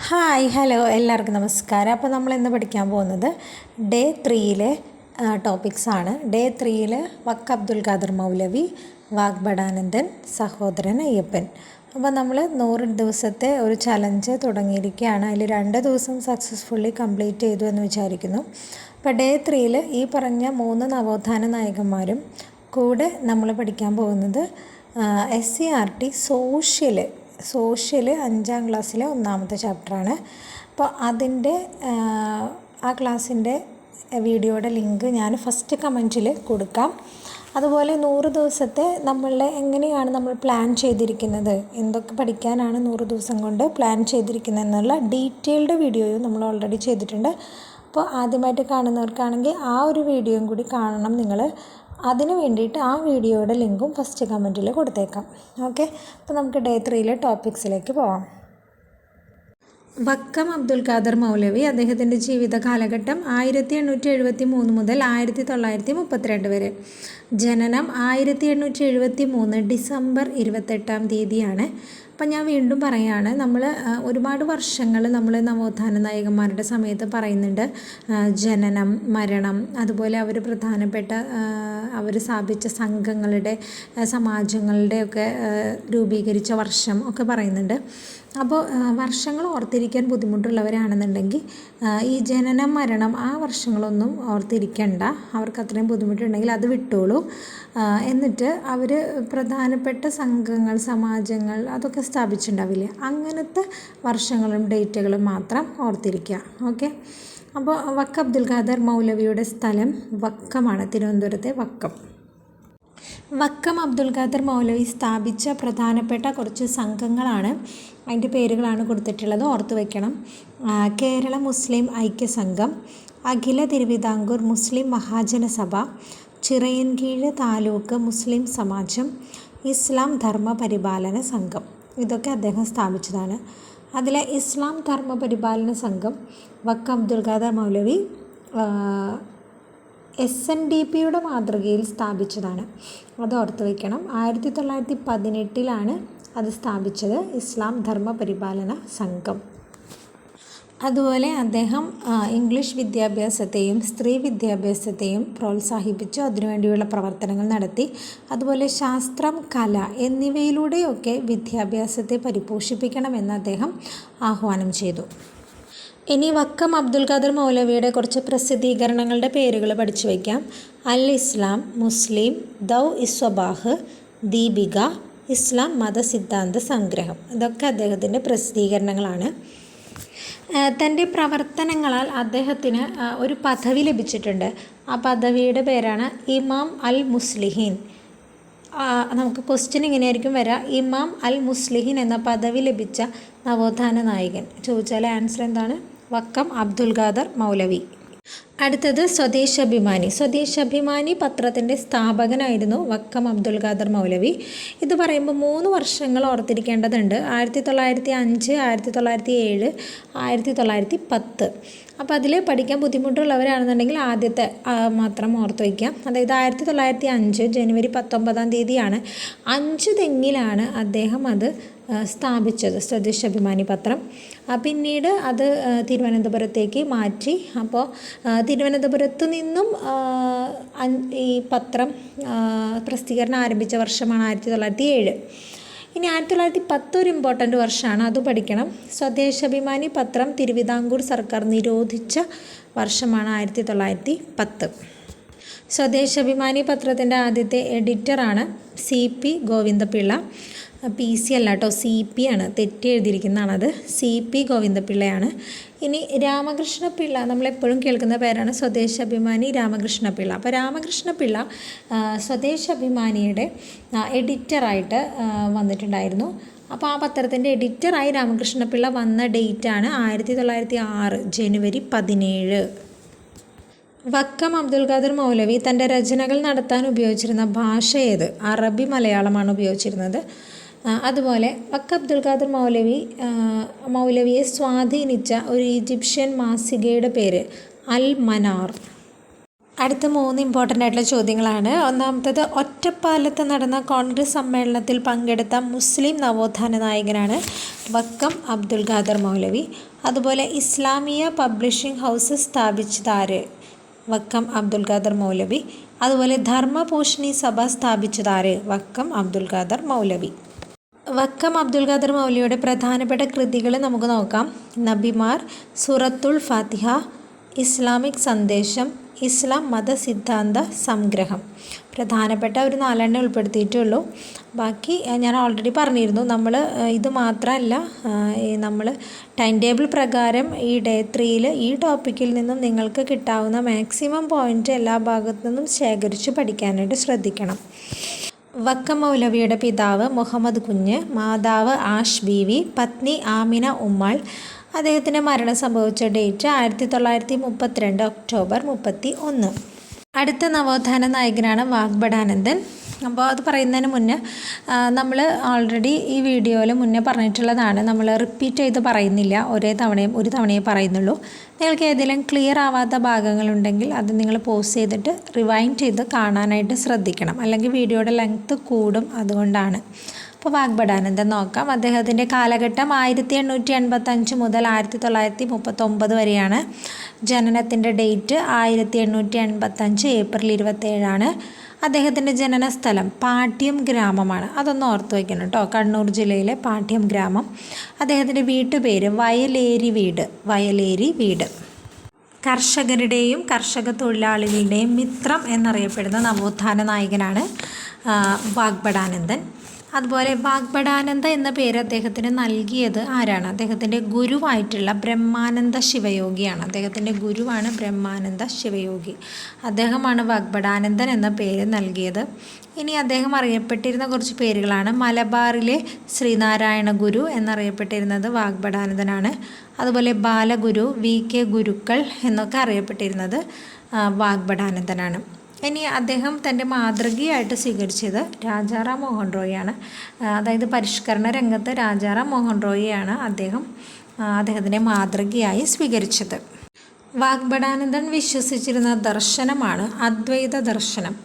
Hi hello എല്ലാവർക്കും നമസ്കാരം. അപ്പോൾ നമ്മൾ ഇന്ന് പഠിക്കാൻ പോകുന്നത് ഡേ 3 ടോപ്പിക്സാണ്. ഡേ 3 വക്ക അബ്ദുൽ ഖാദർ മൗലവി, വാഗ്ബടാനന്ദൻ, സഹോദരൻ അയ്യപ്പൻ. അപ്പോൾ നമ്മൾ 100 ദിവസത്തെ ഒരു ചലഞ്ച് തുടങ്ങിയിരിക്കുകയാണ്. അതിൽ 2 ദിവസം സക്സസ്ഫുള്ളി കംപ്ലീറ്റ് ചെയ്തു എന്ന് വിചാരിക്കുന്നു. അപ്പോൾ ഡേ 3 ഈ പറഞ്ഞ 3 നവോത്ഥാന നായകന്മാരും കൂടെ നമ്മൾ പഠിക്കാൻ പോകുന്നത് SCERT സോഷ്യൽ 5ാം ക്ലാസ്സിലെ 1ാമത്തെ ചാപ്റ്ററാണ്. അപ്പോൾ അതിൻ്റെ ആ ക്ലാസ്സിൻ്റെ വീഡിയോയുടെ ലിങ്ക് ഞാൻ ഫസ്റ്റ് കമൻറ്റിൽ കൊടുക്കാം. അതുപോലെ 100 ദിവസത്തെ എങ്ങനെയാണ് നമ്മൾ പ്ലാൻ ചെയ്തിരിക്കുന്നത്, എന്തൊക്കെ പഠിക്കാനാണ് 100 ദിവസം കൊണ്ട് പ്ലാൻ ചെയ്തിരിക്കുന്നത് എന്നുള്ള ഡീറ്റെയിൽഡ് വീഡിയോയും നമ്മൾ ഓൾറെഡി ചെയ്തിട്ടുണ്ട്. അപ്പോൾ ആദ്യമായിട്ട് കാണുന്നവർക്കാണെങ്കിൽ ആ ഒരു വീഡിയോയും കൂടി കാണണം നിങ്ങൾ. അതിന് വേണ്ടിയിട്ട് ആ വീഡിയോയുടെ ലിങ്കും ഫസ്റ്റ് കമൻറ്റിൽ കൊടുത്തേക്കാം. ഓക്കെ, അപ്പോൾ നമുക്ക് ഡേ 3 ടോപ്പിക്സിലേക്ക് പോവാം. വക്കം അബ്ദുൽ ഖാദർ മൗലവി, അദ്ദേഹത്തിൻ്റെ ജീവിത കാലഘട്ടം 1873 മുതൽ 1932 വരെ. ജനനം 1873 ഡിസംബർ 28-ാം തീയതിയാണ്. അപ്പം ഞാൻ വീണ്ടും പറയുകയാണ്, നമ്മൾ ഒരുപാട് വർഷങ്ങൾ നമ്മൾ നവോത്ഥാന നായകന്മാരുടെ സമയത്ത് പറയുന്നുണ്ട്. ജനനം, മരണം, അതുപോലെ അവർ പ്രധാനപ്പെട്ട അവർ സ്ഥാപിച്ച സംഘങ്ങളുടെ, സമാജങ്ങളുടെയൊക്കെ രൂപീകരിച്ച വർഷം ഒക്കെ പറയുന്നുണ്ട്. അപ്പോൾ വർഷങ്ങൾ ഓർത്തിരിക്കാൻ ബുദ്ധിമുട്ടുള്ളവരാണെന്നുണ്ടെങ്കിൽ ഈ ജനനം, മരണം ആ വർഷങ്ങളൊന്നും ഓർത്തിരിക്കണ്ട. അവർക്ക് അത്രയും ബുദ്ധിമുട്ടുണ്ടെങ്കിൽ അത് വിട്ടോളൂ. എന്നിട്ട് അവർ പ്രധാനപ്പെട്ട സംഘങ്ങൾ, സമാജങ്ങൾ അതൊക്കെ സ്ഥാപിച്ചിട്ടുണ്ടാവില്ലേ, അങ്ങനത്തെ വർഷങ്ങളും ഡേറ്റുകളും മാത്രം ഓർത്തിരിക്കുക. ഓക്കെ, അപ്പോൾ വക്ക അബ്ദുൽ ഖാദർ മൗലവിയുടെ സ്ഥലം വക്കമാണ്, തിരുവനന്തപുരത്തെ വക്കം. വക്കം അബ്ദുൽ ഖാദർ മൗലവി സ്ഥാപിച്ച പ്രധാനപ്പെട്ട കുറച്ച് സംഘങ്ങളാണ്, അതിൻ്റെ പേരുകളാണ് കൊടുത്തിട്ടുള്ളത്, ഓർത്ത് വയ്ക്കണം. കേരള മുസ്ലിം ഐക്യ സംഘം, അഖില തിരുവിതാംകൂർ മുസ്ലിം മഹാജനസഭ, ചിറയൻകീഴ് താലൂക്ക് മുസ്ലിം സമാജം, ഇസ്ലാം ധർമ്മ പരിപാലന സംഘം. ഇതൊക്കെ അദ്ദേഹം സ്ഥാപിച്ചതാണ്. അതിലെ ഇസ്ലാം ധർമ്മ പരിപാലന സംഘം വക്കം അബ്ദുൽ ഖാദർ മൗലവി SNDPയുടെ മാതൃകയിൽ സ്ഥാപിച്ചതാണ്. അത് ഓർത്ത് വയ്ക്കണം. 1918 അത് സ്ഥാപിച്ചത്, ഇസ്ലാം ധർമ്മ പരിപാലന സംഘം. അതുപോലെ അദ്ദേഹം ഇംഗ്ലീഷ് വിദ്യാഭ്യാസത്തെയും സ്ത്രീ വിദ്യാഭ്യാസത്തെയും പ്രോത്സാഹിപ്പിച്ചു, അതിനുവേണ്ടിയുള്ള പ്രവർത്തനങ്ങൾ നടത്തി. അതുപോലെ ശാസ്ത്രം, കല എന്നിവയിലൂടെയൊക്കെ വിദ്യാഭ്യാസത്തെ പരിപോഷിപ്പിക്കണമെന്ന് അദ്ദേഹം ആഹ്വാനം ചെയ്തു. ഇനി വക്കം അബ്ദുൽ ഖാദർ മൗലവിയുടെ കുറച്ച് പ്രസിദ്ധീകരണങ്ങളുടെ പേരുകൾ പഠിച്ചു വയ്ക്കാം. അൽ ഇസ്ലാം, മുസ്ലിം, ദൗ ഇസ്വബാഹ്, ദീപിക, ഇസ്ലാം മതസിദ്ധാന്ത സംഗ്രഹം. ഇതൊക്കെ അദ്ദേഹത്തിൻ്റെ പ്രസിദ്ധീകരണങ്ങളാണ്. തൻ്റെ പ്രവർത്തനങ്ങളാൽ അദ്ദേഹത്തിന് ഒരു പദവി ലഭിച്ചിട്ടുണ്ട്. ആ പദവിയുടെ പേരാണ് ഇമാം അൽ മുസ്ലിഹീൻ. നമുക്ക് ക്വസ്റ്റ്യൻ ഇങ്ങനെയായിരിക്കും വരിക, ഇമാം അൽ മുസ്ലിഹീൻ എന്ന പദവി ലഭിച്ച നവോത്ഥാന നായകൻ ചോദിച്ചാൽ ആൻസർ എന്താണ്? വക്കം അബ്ദുൽ ഖാദർ മൗലവി. അടുത്തത് സ്വദേശാഭിമാനി പത്രത്തിൻ്റെ സ്ഥാപകനായിരുന്നു വക്കം അബ്ദുൽ ഖാദർ മൗലവി. ഇത് പറയുമ്പോൾ 3 വർഷങ്ങൾ ഓർത്തിരിക്കേണ്ടതുണ്ട്. 1905, 1907, 1910. അപ്പോൾ അതിൽ പഠിക്കാൻ ബുദ്ധിമുട്ടുള്ളവരാണെന്നുണ്ടെങ്കിൽ ആദ്യത്തെ മാത്രം ഓർത്ത് വയ്ക്കാം. അതായത് 1905 ജനുവരി 19-ാം തീയതിയാണ് 5 തെങ്ങിലാണ് അദ്ദേഹം അത് സ്ഥാപിച്ചത്, സ്വദേശാഭിമാനി പത്രം. പിന്നീട് അത് തിരുവനന്തപുരത്തേക്ക് മാറ്റി. അപ്പോൾ തിരുവനന്തപുരത്ത് നിന്നും ഈ പത്രം പ്രസിദ്ധീകരണം ആരംഭിച്ച വർഷമാണ് 1907. ഇനി 1910 ഒരു ഇമ്പോർട്ടൻ്റ് വർഷമാണ്, അത് പഠിക്കണം. സ്വദേശാഭിമാനി പത്രം തിരുവിതാംകൂർ സർക്കാർ നിരോധിച്ച വർഷമാണ് 1910. സ്വദേശാഭിമാനി പത്രത്തിൻ്റെ ആദ്യത്തെ എഡിറ്ററാണ് CP ഗോവിന്ദപിള്ള. PC അല്ല കേട്ടോ, CP ആണ്, തെറ്റി എഴുതിയിരിക്കുന്നതാണത്. CP ഗോവിന്ദപിള്ളയാണ്. ഇനി രാമകൃഷ്ണപിള്ള, നമ്മളെപ്പോഴും കേൾക്കുന്ന പേരാണ് സ്വദേശാഭിമാനി രാമകൃഷ്ണപിള്ള. അപ്പോൾ രാമകൃഷ്ണപിള്ള സ്വദേശാഭിമാനിയുടെ എഡിറ്ററായിട്ട് വന്നിട്ടുണ്ടായിരുന്നു. അപ്പോൾ ആ പത്രത്തിൻ്റെ എഡിറ്ററായി രാമകൃഷ്ണപിള്ള വന്ന ഡേറ്റാണ് 1906 ജനുവരി 17. വക്കം അബ്ദുൽ ഖാദർ മൗലവി തൻ്റെ രചനകൾ നടത്താൻ ഉപയോഗിച്ചിരുന്ന ഭാഷ ഏത്? അറബി, മലയാളമാണ് ഉപയോഗിച്ചിരുന്നത്. അതുപോലെ വക്കം അബ്ദുൽ ഖാദർ മൗലവിയെ സ്വാധീനിച്ച ഒരു ഈജിപ്ഷ്യൻ മാസികയുടെ പേര് അൽ മനാർ. അടുത്ത 3 ഇമ്പോർട്ടൻ്റ് ആയിട്ടുള്ള ചോദ്യങ്ങളാണ്. ഒന്നാമത്തേത്, ഒറ്റപ്പാലത്ത് നടന്ന കോൺഗ്രസ് സമ്മേളനത്തിൽ പങ്കെടുത്ത മുസ്ലിം നവോത്ഥാന നായകനാണ് വക്കം അബ്ദുൽ ഖാദർ മൗലവി. അതുപോലെ ഇസ്ലാമിയ പബ്ലിഷിംഗ് ഹൗസ് സ്ഥാപിച്ചതാര്? വക്കം അബ്ദുൽ ഖാദർ മൗലവി. അതുപോലെ ധർമ്മപോഷിണി സഭ സ്ഥാപിച്ചതാര്? വക്കം അബ്ദുൽ ഖാദർ മൗലവി. വക്കം അബ്ദുൽ ഖാദർ മൗലവിയുടെ പ്രധാനപ്പെട്ട കൃതികൾ നമുക്ക് നോക്കാം. നബിമാർ, സൂറത്തുൽ ഫാത്തിഹ, ഇസ്ലാമിക് സന്ദേശം, ഇസ്ലാം മതസിദ്ധാന്ത സംഗ്രഹം. പ്രധാനപ്പെട്ട ഒരു 4 ഉൾപ്പെടുത്തിയിട്ടുള്ളൂ. ബാക്കി ഞാൻ ഓൾറെഡി പറഞ്ഞിരുന്നു. നമ്മൾ ഇത് മാത്രമല്ല, നമ്മൾ ടൈം ടേബിൾ പ്രകാരം ഈ ഡേ 3 ഈ ടോപ്പിക്കിൽ നിന്നും നിങ്ങൾക്ക് കിട്ടാവുന്ന മാക്സിമം പോയിൻ്റ് എല്ലാ ഭാഗത്തു നിന്നും ശേഖരിച്ച് പഠിക്കാനായിട്ട് ശ്രദ്ധിക്കണം. വക്കം മൗലവിയുടെ പിതാവ് മുഹമ്മദ് കുഞ്ഞ്, മാതാവ് ആഷ് ബീവി, പത്നി ആമിന ഉമ്മാൾ. അദ്ദേഹത്തിൻ്റെ മരണം സംഭവിച്ച ഡേറ്റ് 1932 ഒക്ടോബർ 31. അടുത്ത നവോത്ഥാന നായകനാണ് വാഗ്ഭടാനന്ദൻ. അപ്പോൾ അത് പറയുന്നതിന് മുന്നേ നമ്മൾ ഓൾറെഡി ഈ വീഡിയോയിൽ മുന്നേ പറഞ്ഞിട്ടുള്ളതാണ്. നമ്മൾ റിപ്പീറ്റ് ചെയ്ത് പറയുന്നില്ല, ഒരു തവണയേ പറയുന്നുള്ളൂ. നിങ്ങൾക്ക് ഏതെങ്കിലും ക്ലിയർ ആവാത്ത ഭാഗങ്ങളുണ്ടെങ്കിൽ അത് നിങ്ങൾ പോസ് ചെയ്തിട്ട് റിവൈൻഡ് ചെയ്ത് കാണാനായിട്ട് ശ്രദ്ധിക്കണം, അല്ലെങ്കിൽ വീഡിയോയുടെ ലെങ്ത്ത് കൂടും. അതുകൊണ്ടാണ്. അപ്പോൾ വാഗ്ഭടാനന്ദൻ നോക്കാം. അദ്ദേഹത്തിൻ്റെ കാലഘട്ടം 1885 മുതൽ 1939 വരെയാണ്. ജനനത്തിൻ്റെ ഡേറ്റ് 1885 ഏപ്രിൽ 27. അദ്ദേഹത്തിൻ്റെ ജനന സ്ഥലം പാട്യം ഗ്രാമമാണ്. അതൊന്ന് ഓർത്ത് വയ്ക്കണം കേട്ടോ. കണ്ണൂർ ജില്ലയിലെ പാട്യം ഗ്രാമം. അദ്ദേഹത്തിൻ്റെ വീട്ടുപേര് വയലേരി വീട്. കർഷകരുടെയും കർഷക തൊഴിലാളികളുടെയും മിത്രം എന്നറിയപ്പെടുന്ന നവോത്ഥാന നായകനാണ് വാഗ്ഭടാനന്ദൻ. അതുപോലെ വാഗ്ഭടാനന്ദ എന്ന പേര് അദ്ദേഹത്തിന് നൽകിയത് ആരാണ്? അദ്ദേഹത്തിൻ്റെ ഗുരുവായിട്ടുള്ള ബ്രഹ്മാനന്ദ ശിവയോഗിയാണ്. അദ്ദേഹത്തിൻ്റെ ഗുരുവാണ് ബ്രഹ്മാനന്ദ ശിവയോഗി. അദ്ദേഹമാണ് വാഗ്ഭടാനന്ദൻ എന്ന പേര് നൽകിയത്. ഇനി അദ്ദേഹം അറിയപ്പെട്ടിരുന്ന കുറച്ച് പേരുകളാണ്. മലബാറിലെ ശ്രീനാരായണ ഗുരു എന്നറിയപ്പെട്ടിരുന്നത് വാഗ്ഭടാനന്ദനാണ്. അതുപോലെ ബാലഗുരു, VK ഗുരുക്കൾ എന്നൊക്കെ അറിയപ്പെട്ടിരുന്നത് വാഗ്ഭടാനന്ദനാണ്. ഇനി അദ്ദേഹം തൻ്റെ മാതൃകയായിട്ട് സ്വീകരിച്ചത് രാജാറാം മോഹൻ റോയിയാണ്. അതായത് പരിഷ്കരണ രംഗത്ത് രാജാറാം മോഹൻ റോയിയാണ് അദ്ദേഹത്തിൻ്റെ മാതൃകയായി സ്വീകരിച്ചത്. വാഗ്ഭടാനന്ദൻ വിശ്വസിച്ചിരുന്ന ദർശനമാണ് അദ്വൈത ദർശനം.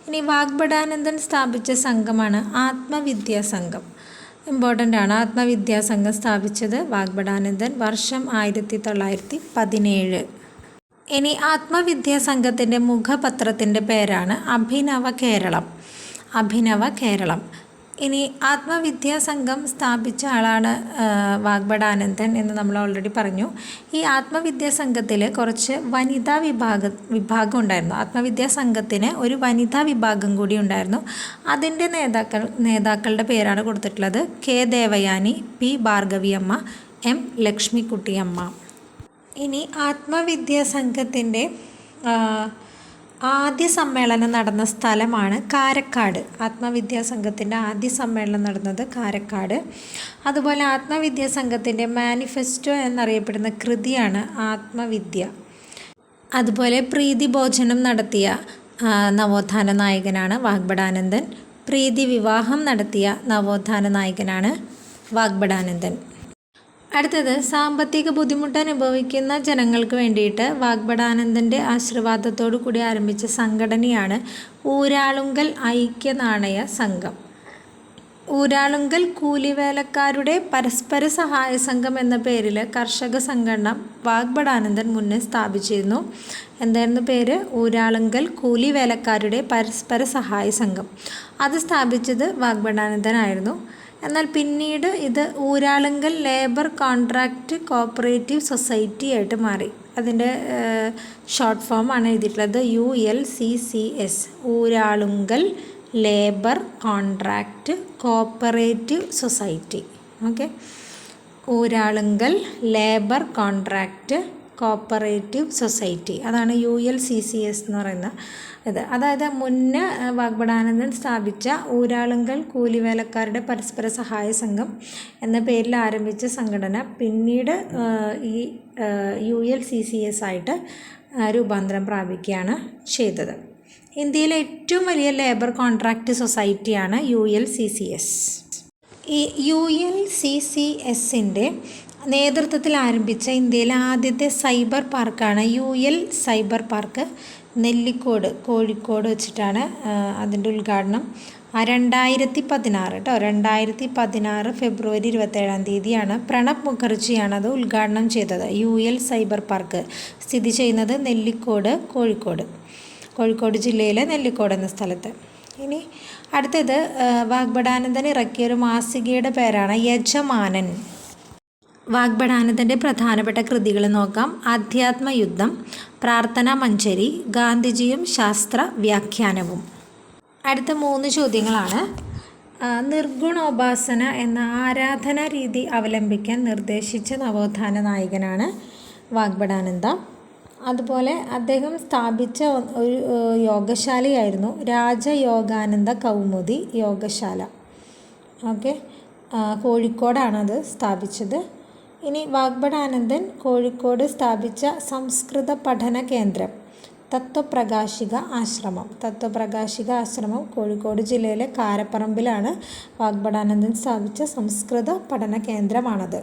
ഇനി വാഗ്ഭടാനന്ദൻ സ്ഥാപിച്ച സംഘമാണ് ആത്മവിദ്യാസംഘം. ഇമ്പോർട്ടൻ്റ് ആണ്. ആത്മവിദ്യാസംഘം സ്ഥാപിച്ചത് വാഗ്ഭടാനന്ദൻ. വർഷം 1917. ഇനി ആത്മവിദ്യാസംഘത്തിൻ്റെ മുഖപത്രത്തിൻ്റെ പേരാണ് അഭിനവ കേരളം. ഇനി ആത്മവിദ്യാസംഘം സ്ഥാപിച്ച ആളാണ് വാഗ്ഭടാനന്ദൻ എന്ന് നമ്മൾ ഓൾറെഡി പറഞ്ഞു. ഈ ആത്മവിദ്യാസംഘത്തിൽ കുറച്ച് വനിതാ വിഭാഗം ഉണ്ടായിരുന്നു. ആത്മവിദ്യാസംഘത്തിന് ഒരു വനിതാ വിഭാഗം കൂടി ഉണ്ടായിരുന്നു. അതിൻ്റെ നേതാക്കളുടെ പേരാണ് കൊടുത്തിട്ടുള്ളത്. K Devayani, P Bhargaviamma, M Lakshmikuttiyamma. ഇനി ആത്മവിദ്യാസംഘത്തിൻ്റെ ആദ്യ സമ്മേളനം നടന്ന സ്ഥലമാണ് കാരക്കാട്. ആത്മവിദ്യാസംഘത്തിൻ്റെ ആദ്യ സമ്മേളനം നടന്നത് കാരക്കാട്. അതുപോലെ ആത്മവിദ്യാസംഘത്തിൻ്റെ മാനിഫെസ്റ്റോ എന്നറിയപ്പെടുന്ന കൃതിയാണ് ആത്മവിദ്യ. അതുപോലെ പ്രീതി ഭോജനം നടത്തിയ നവോത്ഥാന നായകനാണ് വാഗ്ഭടാനന്ദൻ. പ്രീതി വിവാഹം നടത്തിയ നവോത്ഥാന നായകനാണ് വാഗ്ഭടാനന്ദൻ. അടുത്തത്, സാമ്പത്തിക ബുദ്ധിമുട്ട് അനുഭവിക്കുന്ന ജനങ്ങൾക്ക് വേണ്ടിയിട്ട് വാഗ്ഭടാനന്ദൻ്റെ ആശീർവാദത്തോടു കൂടി ആരംഭിച്ച സംഘടനയാണ് ഊരാളുങ്കൽ ഐക്യനാണയ സംഘം. ഊരാളുങ്കൽ കൂലിവേലക്കാരുടെ പരസ്പര സഹായ സംഘം എന്ന പേരിൽ കർഷക സംഘടന വാഗ്ഭടാനന്ദൻ മുന്നേ സ്ഥാപിച്ചിരുന്നു. എന്തായിരുന്നു പേര്? ഊരാളുങ്കൽ കൂലിവേലക്കാരുടെ പരസ്പര സഹായ സംഘം. അത് സ്ഥാപിച്ചത് വാഗ്ഭടാനന്ദനായിരുന്നു. എന്നാൽ പിന്നീട് ഇത് Uralungal labour contract cooperative society ആയിട്ട് മാറി. അതിൻ്റെ ഷോർട്ട് ഫോം ആണ് എഴുതിയിട്ടുള്ളത് ULCCS, Uralungal labour contract cooperative society. Okay, Uralungal labour contract cooperative society, അതാണ് ULCCS എന്ന് പറയുന്ന ഇത്. അതായത് മുന്നേ വാഗ്ഭടാനന്ദൻ സ്ഥാപിച്ച ഊരാളുങ്കൽ കൂലിവേലക്കാരുടെ പരസ്പര സഹായ സംഘം എന്ന പേരിൽ ആരംഭിച്ച സംഘടന പിന്നീട് ഈ ULCCS ആയിട്ട് രൂപാന്തരം പ്രാപിക്കുകയാണ് ചെയ്തത്. ഇന്ത്യയിലെ ഏറ്റവും വലിയ ലേബർ കോൺട്രാക്റ്റ് സൊസൈറ്റിയാണ് ULCCS. ഈ ULCCSൻ്റെ നേതൃത്വത്തിൽ ആരംഭിച്ച ഇന്ത്യയിലെ ആദ്യത്തെ സൈബർ പാർക്കാണ് UL cyber park. Nellikode Kozhikode വെച്ചിട്ടാണ് അതിൻ്റെ ഉദ്ഘാടനം. 2016 കേട്ടോ, 2016 ഫെബ്രുവരി 27 പ്രണബ് മുഖർജിയാണ് അത് ഉദ്ഘാടനം ചെയ്തത്. UL സൈബർ പാർക്ക് സ്ഥിതി ചെയ്യുന്നത് നെല്ലിക്കോട്, കോഴിക്കോട് ജില്ലയിലെ നെല്ലിക്കോട് എന്ന സ്ഥലത്ത്. ഇനി അടുത്തത് വാഗ്ഭടാനന്ദൻ ഇറക്കിയൊരു മാസികയുടെ പേരാണ് യജമാനൻ. വാഗ്ഭടാനന്ദൻ്റെ പ്രധാനപ്പെട്ട കൃതികൾ നോക്കാം. അധ്യാത്മയുദ്ധം, പ്രാർത്ഥനാ മഞ്ജരി, ഗാന്ധിജിയും ശാസ്ത്ര വ്യാഖ്യാനവും. അടുത്ത 3 ചോദ്യങ്ങളാണ്. നിർഗുണോപാസന എന്ന ആരാധനാ രീതി അവലംബിക്കാൻ നിർദ്ദേശിച്ച നവോത്ഥാന നായകനാണ് വാഗ്ഭടാനന്ദ. അതുപോലെ അദ്ദേഹം സ്ഥാപിച്ച ഒരു യോഗശാലയായിരുന്നു രാജയോഗാനന്ദ കൗമുദി യോഗശാല. ഓക്കെ, കോഴിക്കോടാണത് സ്ഥാപിച്ചത്. ഇനി വാഗ്ഭടാനന്ദൻ കോഴിക്കോട് സ്ഥാപിച്ച സംസ്കൃത പഠന കേന്ദ്രം തത്വപ്രകാശിക ആശ്രമം കോഴിക്കോട് ജില്ലയിലെ കാരപ്പറമ്പിലാണ് വാഗ്ഭടാനന്ദൻ സ്ഥാപിച്ച സംസ്കൃത പഠന കേന്ദ്രമാണത്.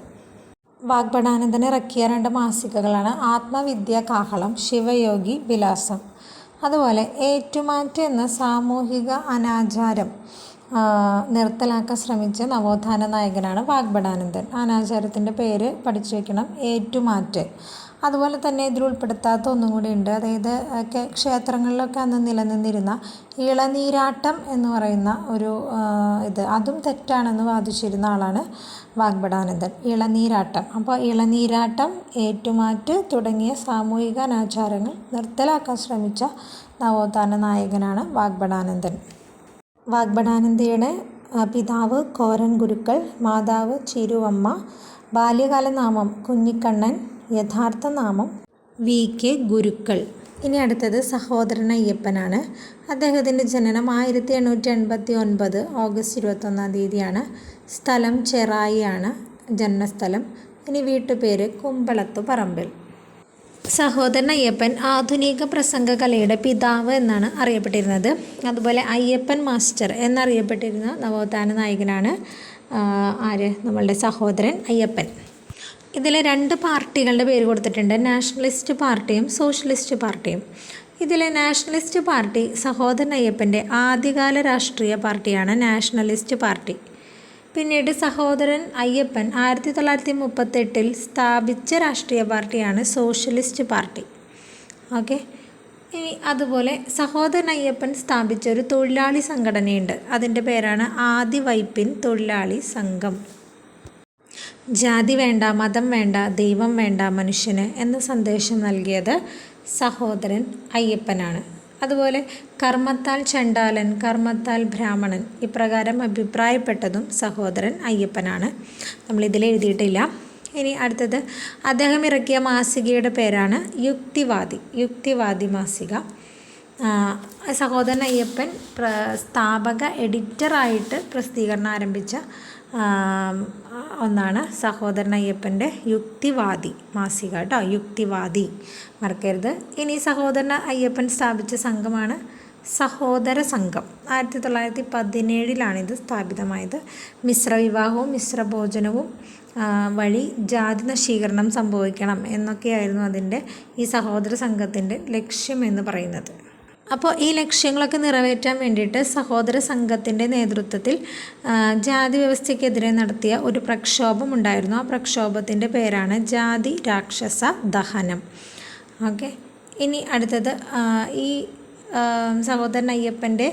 വാഗ്ഭടാനന്ദൻ ഇറക്കിയ 2 മാസികകളാണ് ആത്മവിദ്യാ കാഹളം, ശിവയോഗി വിലാസം. അതുപോലെ ഏറ്റുമാറ്റ് എന്ന സാമൂഹിക അനാചാരം നിർത്തലാക്കാൻ ശ്രമിച്ച നവോത്ഥാന നായകനാണ് വാഗ്ഭടാനന്ദൻ. അനാചാരത്തിൻ്റെ പേര് പഠിച്ചു വയ്ക്കണം, ഏറ്റുമാറ്റ്. അതുപോലെ തന്നെ ഇതിൽ ഉൾപ്പെടുത്താത്ത ഒന്നും കൂടി ഉണ്ട്. അതായത് ക്ഷേത്രങ്ങളിലൊക്കെ അന്ന് നിലനിന്നിരുന്ന ഇളനീരാട്ടം എന്ന് പറയുന്ന ഒരു അതും തെറ്റാണെന്ന് വാദിച്ചിരുന്ന ആളാണ് വാഗ്ഭടാനന്ദൻ. ഇളനീരാട്ടം, അപ്പോൾ ഇളനീരാട്ടം, ഏറ്റുമാറ്റ് തുടങ്ങിയ സാമൂഹിക അനാചാരങ്ങൾ നിർത്തലാക്കാൻ ശ്രമിച്ച നവോത്ഥാന നായകനാണ് വാഗ്ഭടാനന്ദൻ. വാഗ്ഭടാനന്ദയുടെ പിതാവ് കോരൻ ഗുരുക്കൾ, മാതാവ് ചിരുവമ്മ, ബാല്യകാല നാമം കുഞ്ഞിക്കണ്ണൻ, യഥാർത്ഥ നാമം VK ഗുരുക്കൾ. ഇനി അടുത്തത് സഹോദരൻ അയ്യപ്പനാണ്. അദ്ദേഹത്തിൻ്റെ ജനനം 1889 ഓഗസ്റ്റ് 21 സ്ഥലം ചെറായിയാണ് ജന്മസ്ഥലം. ഇനി വീട്ടുപേര് കുമ്പളത്തു പറമ്പിൽ. സഹോദരൻ അയ്യപ്പൻ ആധുനിക പ്രസംഗ കലയുടെ പിതാവ് എന്നാണ് അറിയപ്പെട്ടിരുന്നത്. അതുപോലെ അയ്യപ്പൻ മാസ്റ്റർ എന്നറിയപ്പെട്ടിരുന്ന നവോത്ഥാന നായകനാണ് നമ്മളുടെ സഹോദരൻ അയ്യപ്പൻ. ഇതിൽ 2 പാർട്ടികളുടെ പേര് കൊടുത്തിട്ടുണ്ട്, നാഷണലിസ്റ്റ് പാർട്ടിയും സോഷ്യലിസ്റ്റ് പാർട്ടിയും. ഇതിലെ നാഷണലിസ്റ്റ് പാർട്ടി സഹോദരൻ അയ്യപ്പൻ്റെ ആദ്യകാല രാഷ്ട്രീയ പാർട്ടിയാണ് നാഷണലിസ്റ്റ് പാർട്ടി. പിന്നീട് സഹോദരൻ അയ്യപ്പൻ 1938 സ്ഥാപിച്ച രാഷ്ട്രീയ പാർട്ടിയാണ് സോഷ്യലിസ്റ്റ് പാർട്ടി. ഓക്കെ, ഇനി അതുപോലെ സഹോദരൻ അയ്യപ്പൻ സ്ഥാപിച്ച ഒരു തൊഴിലാളി സംഘടനയുണ്ട്, അതിൻ്റെ പേരാണ് ആദിവൈപ്പിൻ തൊഴിലാളി സംഘം. ജാതി വേണ്ട, മതം വേണ്ട, ദൈവം വേണ്ട മനുഷ്യന് എന്ന സന്ദേശം നൽകിയത് സഹോദരൻ അയ്യപ്പനാണ്. അതുപോലെ കർമ്മത്താൽ ചണ്ടാലൻ, കർമ്മത്താൽ ബ്രാഹ്മണൻ ഇപ്രകാരം അഭിപ്രായപ്പെട്ടതും സഹോദരൻ അയ്യപ്പനാണ്. നമ്മളിതിൽ എഴുതിയിട്ടില്ല. ഇനി അടുത്തത് അദ്ദേഹം ഇറക്കിയ മാസികയുടെ പേരാണ് യുക്തിവാദി മാസിക. സഹോദരൻ അയ്യപ്പൻ സ്ഥാപക എഡിറ്ററായിട്ട് പ്രസിദ്ധീകരണം ആരംഭിച്ച ഒന്നാണ് സഹോദരൻ അയ്യപ്പൻ്റെ യുക്തിവാദി മാസിക കേട്ടോ, യുക്തിവാദി മറക്കരുത്. ഇനി സഹോദരൻ അയ്യപ്പൻ സ്ഥാപിച്ച സംഘമാണ് സഹോദര സംഘം. 1917 ഇത് സ്ഥാപിതമായത്. മിശ്രവിവാഹവും മിശ്രഭോജനവും വഴി ജാതി നശീകരണം സംഭവിക്കണം എന്നൊക്കെയായിരുന്നു ഈ സഹോദര സംഘത്തിൻ്റെ ലക്ഷ്യം എന്ന് പറയുന്നത്. അപ്പോൾ ഈ ലക്ഷ്യങ്ങളൊക്കെ നിറവേറ്റാൻ വേണ്ടിയിട്ട് സഹോദര സംഘത്തിൻ്റെ നേതൃത്വത്തിൽ ജാതി വ്യവസ്ഥയ്ക്കെതിരെ നടത്തിയ ഒരു പ്രക്ഷോഭം ഉണ്ടായിരുന്നു. ആ പ്രക്ഷോഭത്തിൻ്റെ പേരാണ് ജാതി രാക്ഷസ ദഹനം. ഓക്കെ, ഇനി അടുത്തത് ഈ സഹോദരൻ അയ്യപ്പൻ്റെ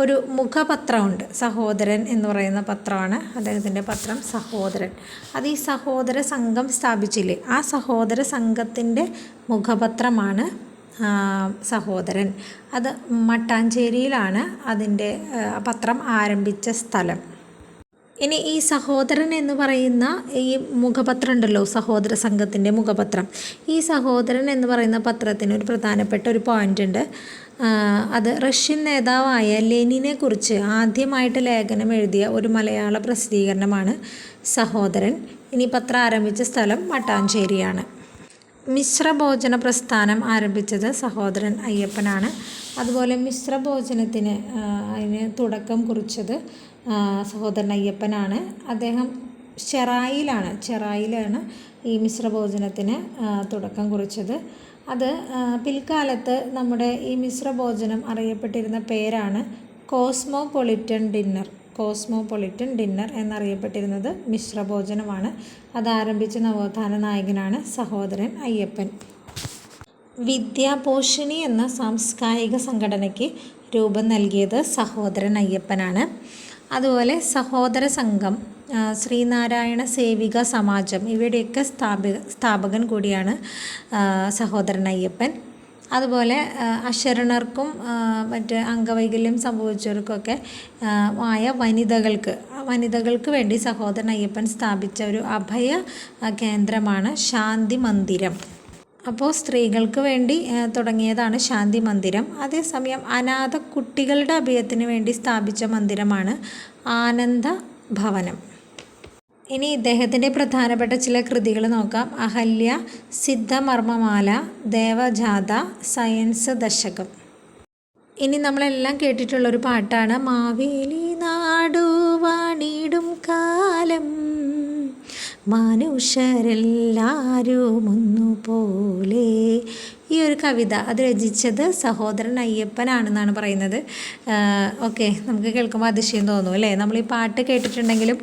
ഒരു മുഖപത്രമുണ്ട്, സഹോദരൻ എന്ന് പറയുന്ന പത്രമാണ് അദ്ദേഹത്തിൻ്റെ പത്രം സഹോദരൻ. അത് ഈ സഹോദര സംഘം സ്ഥാപിച്ചില്ലേ, ആ സഹോദര സംഘത്തിൻ്റെ മുഖപത്രമാണ് സഹോദരൻ. അത് മട്ടാഞ്ചേരിയിലാണ് അതിൻ്റെ പത്രം ആരംഭിച്ച സ്ഥലം. ഇനി ഈ സഹോദരൻ എന്ന് പറയുന്ന ഈ മുഖപത്രം ഉണ്ടല്ലോ, സഹോദര സംഘത്തിൻ്റെ മുഖപത്രം, ഈ സഹോദരൻ എന്ന് പറയുന്ന പത്രത്തിന് ഒരു പ്രധാനപ്പെട്ട ഒരു പോയിൻ്റ് ഉണ്ട്. അത് റഷ്യൻ നേതാവായ ലെനിനെ കുറിച്ച് ആദ്യമായിട്ട് ലേഖനം എഴുതിയ ഒരു മലയാള പ്രസിദ്ധീകരണമാണ് സഹോദരൻ. ഇനി പത്രം ആരംഭിച്ച സ്ഥലം മട്ടാഞ്ചേരിയാണ്. മിശ്രഭോജന പ്രസ്ഥാനം ആരംഭിച്ചത് സഹോദരൻ അയ്യപ്പനാണ്. അതുപോലെ മിശ്രഭോജനത്തിന് അതിന് തുടക്കം കുറിച്ചത് സഹോദരൻ അയ്യപ്പനാണ്. അദ്ദേഹം ചെറായിലാണ് ഈ മിശ്രഭോജനത്തിന് തുടക്കം കുറിച്ചത്. അത് പിൽക്കാലത്ത് നമ്മുടെ ഈ മിശ്രഭോജനം അറിയപ്പെട്ടിരുന്ന പേരാണ് കോസ്മോപൊളിറ്റൻ ഡിന്നർ എന്നറിയപ്പെട്ടിരുന്നത് മിശ്രഭോജനമാണ്. അത് ആരംഭിച്ച നവോത്ഥാന നായകനാണ് സഹോദരൻ അയ്യപ്പൻ. വിദ്യാപോഷിണി എന്ന സാംസ്കാരിക സംഘടനയ്ക്ക് രൂപം നൽകിയത് സഹോദരൻ അയ്യപ്പനാണ്. അതുപോലെ സഹോദര സംഘം, ശ്രീനാരായണ സേവിക സമാജം ഇവയുടെയൊക്കെ സ്ഥാപകൻ കൂടിയാണ് സഹോദരൻ അയ്യപ്പൻ. അതുപോലെ അശരണർക്കും മറ്റ് അംഗവൈകല്യം സംഭവിച്ചവർക്കൊക്കെ ആയ വനിതകൾക്ക് വേണ്ടി സഹോദരൻ അയ്യപ്പൻ സ്ഥാപിച്ച ഒരു അഭയ കേന്ദ്രമാണ് ശാന്തി മന്ദിരം. അപ്പോൾ സ്ത്രീകൾക്ക് വേണ്ടി തുടങ്ങിയതാണ് ശാന്തി മന്ദിരം. അതേസമയം അനാഥ കുട്ടികളുടെ അഭയത്തിന് വേണ്ടി സ്ഥാപിച്ച മന്ദിരമാണ് ആനന്ദ ഭവനം. ഇനി ഇദ്ദേഹത്തിൻ്റെ പ്രധാനപ്പെട്ട ചില കൃതികൾ നോക്കാം. അഹല്യ, സിദ്ധമർമ്മമാല, ദേവജാത, സയൻസ് ദശകം. ഇനി നമ്മളെല്ലാം കേട്ടിട്ടുള്ളൊരു പാട്ടാണ് മാവേലി നാടുവാണിടും കാലം മനുഷ്യരെല്ലാവരും ഒന്നുപോലെ. ഈ ഒരു കവിത അത് രചിച്ചത് സഹോദരൻ അയ്യപ്പനാണെന്നാണ് പറയുന്നത്. ഓക്കെ, നമുക്ക് കേൾക്കുമ്പോൾ അതിശയം തോന്നും അല്ലേ? നമ്മൾ ഈ പാട്ട് കേട്ടിട്ടുണ്ടെങ്കിലും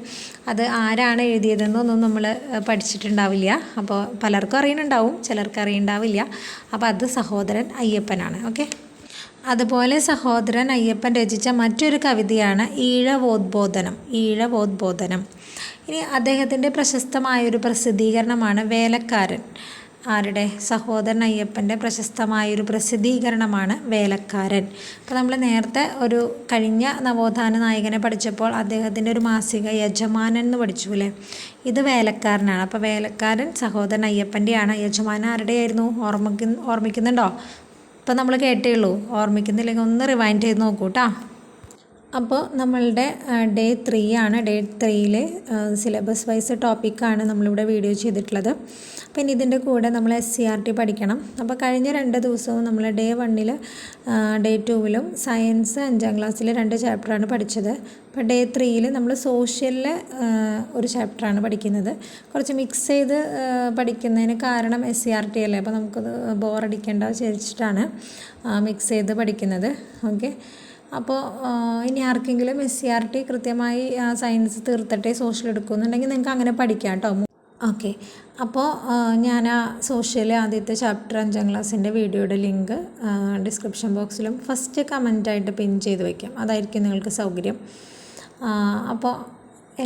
അത് ആരാണ് എഴുതിയതെന്നൊന്നും നമ്മൾ പഠിച്ചിട്ടുണ്ടാവില്ല. അപ്പോൾ പലർക്കും അറിയുന്നുണ്ടാവും, ചിലർക്ക് അറിയുന്നുണ്ടാവില്ല. അപ്പോൾ അത് സഹോദരൻ അയ്യപ്പനാണ്. ഓക്കെ, അതുപോലെ സഹോദരൻ അയ്യപ്പൻ രചിച്ച മറ്റൊരു കവിതയാണ് ഈഴവോദ്ബോധനം. ഇനി അദ്ദേഹത്തിൻ്റെ പ്രശസ്തമായൊരു പ്രസിദ്ധീകരണമാണ് വേലക്കാരൻ. ആരുടെ? സഹോദരൻ അയ്യപ്പൻ്റെ പ്രശസ്തമായൊരു പ്രസിദ്ധീകരണമാണ് വേലക്കാരൻ. അപ്പോൾ നമ്മൾ നേരത്തെ ഒരു കഴിഞ്ഞ നവോത്ഥാന നായകനെ പഠിച്ചപ്പോൾ അദ്ദേഹത്തിൻ്റെ ഒരു മാസിക യജമാനൻ എന്ന് പഠിച്ചു അല്ലേ? ഇത് വേലക്കാരനാണ്. അപ്പോൾ വേലക്കാരൻ സഹോദരൻ അയ്യപ്പൻ്റെയാണ്. യജമാനൻ ആരുടെയായിരുന്നു? ഓർമ്മിക്കുന്നുണ്ടോ? ഇപ്പം നമ്മൾ കേട്ടേ ഉള്ളൂ. ഓർമ്മിക്കുന്നില്ലെങ്കിൽ ഒന്ന് റിവൈൻഡ് ചെയ്ത് നോക്കൂ കേട്ടോ. അപ്പോൾ നമ്മളുടെ ഡേ 3 ആണ്. ഡേ 3 സിലബസ് വൈസ് ടോപ്പിക്കാണ് നമ്മളിവിടെ വീഡിയോ ചെയ്തിട്ടുള്ളത്. പിന്നെ ഇതിൻ്റെ കൂടെ നമ്മൾ SCERT പഠിക്കണം. അപ്പോൾ കഴിഞ്ഞ 2 ദിവസവും നമ്മൾ ഡേ 1 ഡേ 2 സയൻസ് 5ാം ക്ലാസ്സിൽ 2 ചാപ്റ്ററാണ് പഠിച്ചത്. അപ്പോൾ ഡേ 3 നമ്മൾ സോഷ്യലിൽ ഒരു ചാപ്റ്ററാണ് പഠിക്കുന്നത്. കുറച്ച് മിക്സ് ചെയ്ത് പഠിക്കുന്നതിന് കാരണം SCERT അല്ലേ, അപ്പോൾ നമുക്കത് ബോറടിക്കേണ്ട വിചാരിച്ചിട്ടാണ് മിക്സ് ചെയ്ത് പഠിക്കുന്നത്. ഓക്കെ, അപ്പോൾ ഇനി ആർക്കെങ്കിലും SCERT കൃത്യമായി സയൻസ് തീർത്തിട്ടേ സോഷ്യൽ എടുക്കുന്നുണ്ടെങ്കിൽ നിങ്ങൾക്ക് അങ്ങനെ പഠിക്കാം കേട്ടോ. ഓക്കെ, അപ്പോൾ ഞാൻ ആ സോഷ്യൽ ആദ്യത്തെ ചാപ്റ്റർ 5ാം ക്ലാസ്സിൻ്റെ വീഡിയോയുടെ ലിങ്ക് ഡിസ്ക്രിപ്ഷൻ ബോക്സിലും ഫസ്റ്റ് കമൻറ്റായിട്ട് പിൻ ചെയ്ത് വയ്ക്കാം. അതായിരിക്കും നിങ്ങൾക്ക് സൗകര്യം. അപ്പോൾ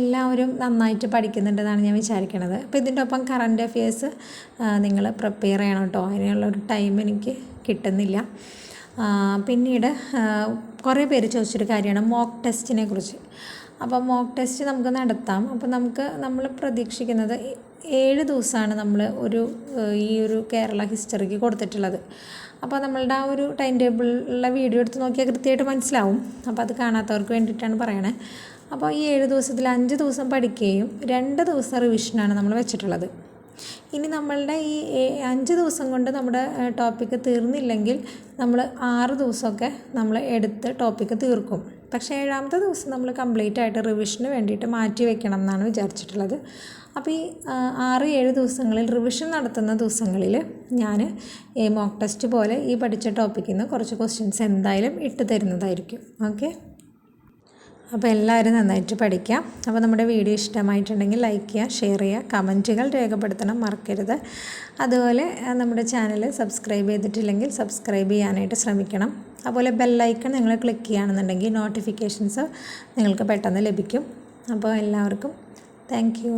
എല്ലാവരും നന്നായിട്ട് പഠിക്കുന്നുണ്ടെന്നാണ് ഞാൻ വിചാരിക്കുന്നത്. അപ്പോൾ ഇതിൻ്റെ ഒപ്പം കറണ്ട് അഫെയർസ് നിങ്ങൾ പ്രിപ്പയർ ചെയ്യണം കേട്ടോ. അതിനുള്ളൊരു ടൈം എനിക്ക് കിട്ടുന്നില്ല. പിന്നീട് കുറേ പേര് ചോദിച്ചൊരു കാര്യമാണ് മോക്ക് ടെസ്റ്റിനെ കുറിച്ച്. അപ്പോൾ മോക്ക് ടെസ്റ്റ് നമുക്ക് നടത്താം. അപ്പോൾ നമ്മൾ പ്രതീക്ഷിക്കുന്നത് 7 ദിവസമാണ് നമ്മൾ ഈ ഒരു കേരള ഹിസ്റ്ററിക്ക് കൊടുത്തിട്ടുള്ളത്. അപ്പോൾ നമ്മളുടെ ആ ഒരു ടൈം ടേബിളിലെ വീഡിയോ എടുത്ത് നോക്കിയാൽ കൃത്യമായിട്ട് മനസ്സിലാവും. അപ്പോൾ അത് കാണാത്തവർക്ക് വേണ്ടിയിട്ടാണ് പറയണേ. അപ്പോൾ ഈ 7 ദിവസത്തിൽ 5 ദിവസം പഠിക്കുകയും 2 ദിവസം റിവിഷനാണ് നമ്മൾ വെച്ചിട്ടുള്ളത്. ഇനി നമ്മളുടെ ഈ 5 ദിവസം കൊണ്ട് നമ്മുടെ ടോപ്പിക്ക് തീർന്നില്ലെങ്കിൽ നമ്മൾ 6 ദിവസമൊക്കെ നമ്മൾ എടുത്ത് ടോപ്പിക്ക് തീർക്കും. പക്ഷേ 7ാമത്തെ ദിവസം നമ്മൾ കംപ്ലീറ്റ് ആയിട്ട് റിവിഷന് വേണ്ടിയിട്ട് മാറ്റി വെക്കണം എന്നാണ് വിചാരിച്ചിട്ടുള്ളത്. അപ്പോൾ ഈ 6-7 ദിവസങ്ങളിൽ റിവിഷൻ നടത്തുന്ന ദിവസങ്ങളിൽ ഞാൻ മോക്ക് ടെസ്റ്റ് പോലെ ഈ പഠിച്ച ടോപ്പിക്കിൽ നിന്ന് കുറച്ച് ക്വസ്റ്റ്യൻസ് എന്തായാലും ഇട്ട് തരുന്നതായിരിക്കും. ഓക്കെ, അപ്പോൾ എല്ലാവരും നന്നായിട്ട് പഠിക്കാം. അപ്പോൾ നമ്മുടെ വീഡിയോ ഇഷ്ടമായിട്ടുണ്ടെങ്കിൽ ലൈക്ക് ചെയ്യുക, ഷെയർ ചെയ്യുക, കമൻറ്റുകൾ രേഖപ്പെടുത്തണം മറക്കരുത്. അതുപോലെ നമ്മുടെ ചാനൽ സബ്സ്ക്രൈബ് ചെയ്തിട്ടില്ലെങ്കിൽ സബ്സ്ക്രൈബ് ചെയ്യാനായിട്ട് ശ്രമിക്കണം. അതുപോലെ ബെല്ലൈക്കൺ നിങ്ങൾ ക്ലിക്ക് ചെയ്യുകയാണെന്നുണ്ടെങ്കിൽ നോട്ടിഫിക്കേഷൻസ് നിങ്ങൾക്ക് പെട്ടെന്ന് ലഭിക്കും. അപ്പോൾ എല്ലാവർക്കും താങ്ക് യു.